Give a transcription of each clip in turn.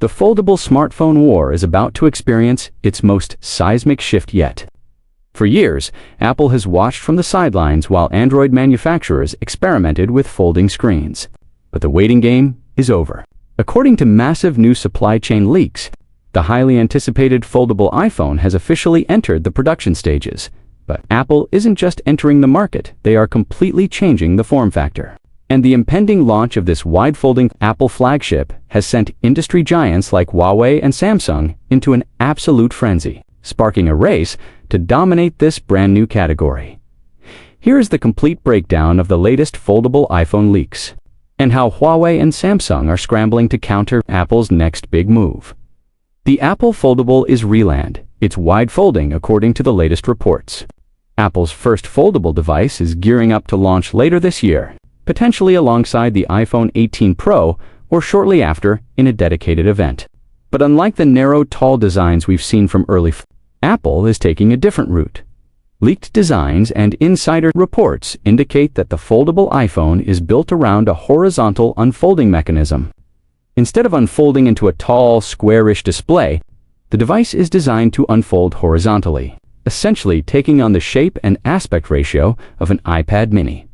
The foldable smartphone war is about to experience its most seismic shift yet. For years, Apple has watched from the sidelines while Android manufacturers experimented with folding screens. But the waiting game is over. According to massive new supply chain leaks, the highly anticipated foldable iPhone has officially entered the production stages. But Apple isn't just entering the market, they are completely changing the form factor. And the impending launch of this wide-folding Apple flagship has sent industry giants like Huawei and Samsung into an absolute frenzy, sparking a race to dominate this brand new category. Here is the complete breakdown of the latest foldable iPhone leaks, and how Huawei and Samsung are scrambling to counter Apple's next big move. The Apple Foldable is reland. It's wide folding according to the latest reports. Apple's first foldable device is gearing up to launch later this year, potentially alongside the iPhone 18 Pro or shortly after in a dedicated event. But unlike the narrow, tall designs we've seen from early, Apple is taking a different route. Leaked designs and insider reports indicate that the foldable iPhone is built around a horizontal unfolding mechanism. Instead of unfolding into a tall, squarish display, the device is designed to unfold horizontally, essentially taking on the shape and aspect ratio of an iPad mini.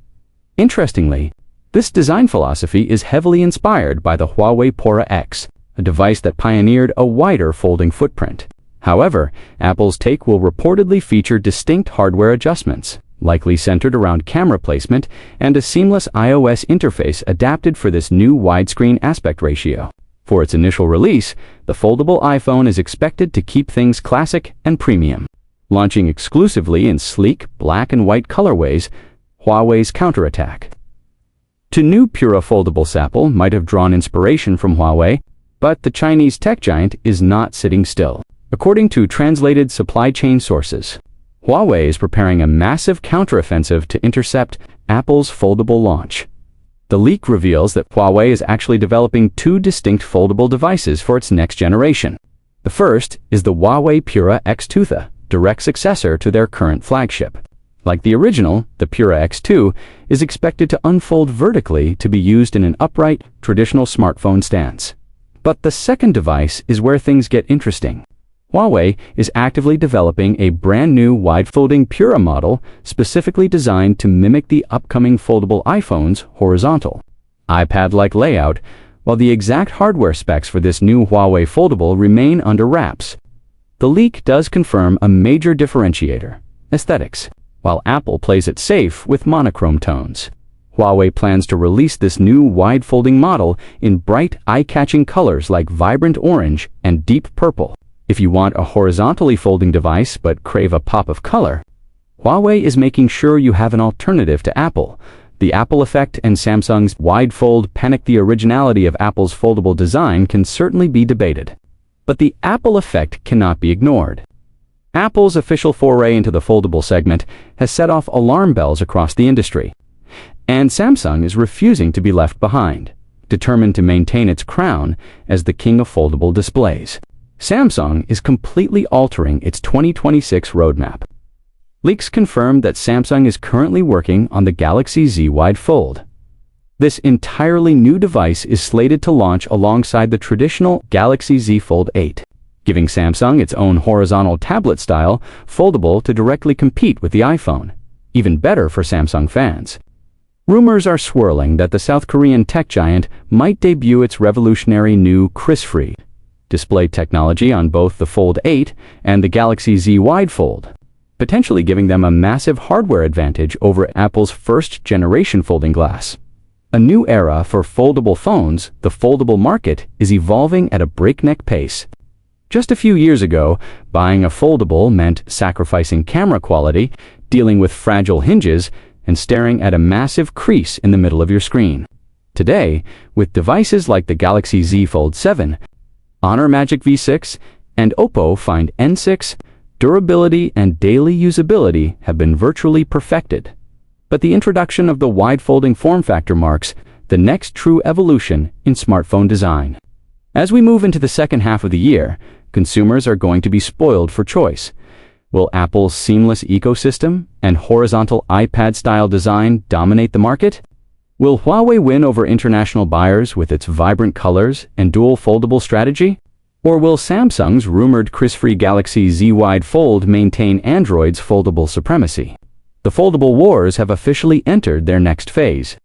Interestingly, this design philosophy is heavily inspired by the Huawei Pora X, a device that pioneered a wider folding footprint. However, Apple's take will reportedly feature distinct hardware adjustments, likely centered around camera placement and a seamless iOS interface adapted for this new widescreen aspect ratio. For its initial release, the foldable iPhone is expected to keep things classic and premium. Launching exclusively in sleek black and white colorways, Huawei's counterattack. To new Pura foldables, Apple might have drawn inspiration from Huawei, but the Chinese tech giant is not sitting still. According to translated supply chain sources, Huawei is preparing a massive counteroffensive to intercept Apple's foldable launch. The leak reveals that Huawei is actually developing two distinct foldable devices for its next generation. The first is the Huawei Pura X2, the direct successor to their current flagship. Like the original, the Pura X2 is expected to unfold vertically to be used in an upright, traditional smartphone stance. But the second device is where things get interesting. Huawei is actively developing a brand new wide-folding Pura model specifically designed to mimic the upcoming foldable iPhone's horizontal, iPad-like layout, while the exact hardware specs for this new Huawei foldable remain under wraps. The leak does confirm a major differentiator: aesthetics. While Apple plays it safe with monochrome tones, Huawei plans to release this new wide-folding model in bright, eye-catching colors like vibrant orange and deep purple. If you want a horizontally folding device but crave a pop of color, Huawei is making sure you have an alternative to Apple. The Apple effect and Samsung's wide fold panic. The originality of Apple's foldable design can certainly be debated, but the Apple effect cannot be ignored. Apple's official foray into the foldable segment has set off alarm bells across the industry, and Samsung is refusing to be left behind, determined to maintain its crown as the king of foldable displays. Samsung is completely altering its 2026 roadmap. Leaks confirm that Samsung is currently working on the Galaxy Z Wide Fold. This entirely new device is slated to launch alongside the traditional Galaxy Z Fold 8, giving Samsung its own horizontal tablet-style foldable to directly compete with the iPhone. Even better for Samsung fans. Rumors are swirling that the South Korean tech giant might debut its revolutionary new Kris-free display technology on both the Fold 8 and the Galaxy Z Wide Fold, potentially giving them a massive hardware advantage over Apple's first-generation folding glass. A new era for foldable phones, the foldable market is evolving at a breakneck pace. Just a few years ago, buying a foldable meant sacrificing camera quality, dealing with fragile hinges, and staring at a massive crease in the middle of your screen. Today, with devices like the Galaxy Z Fold 7, Honor Magic V6, and Oppo Find N6, durability and daily usability have been virtually perfected. But the introduction of the wide-folding form factor marks the next true evolution in smartphone design. As we move into the second half of the year, consumers are going to be spoiled for choice. Will Apple's seamless ecosystem and horizontal iPad-style design dominate the market? Will Huawei win over international buyers with its vibrant colors and dual foldable strategy? Or will Samsung's rumored crease-free Galaxy Z Wide Fold maintain Android's foldable supremacy? The foldable wars have officially entered their next phase.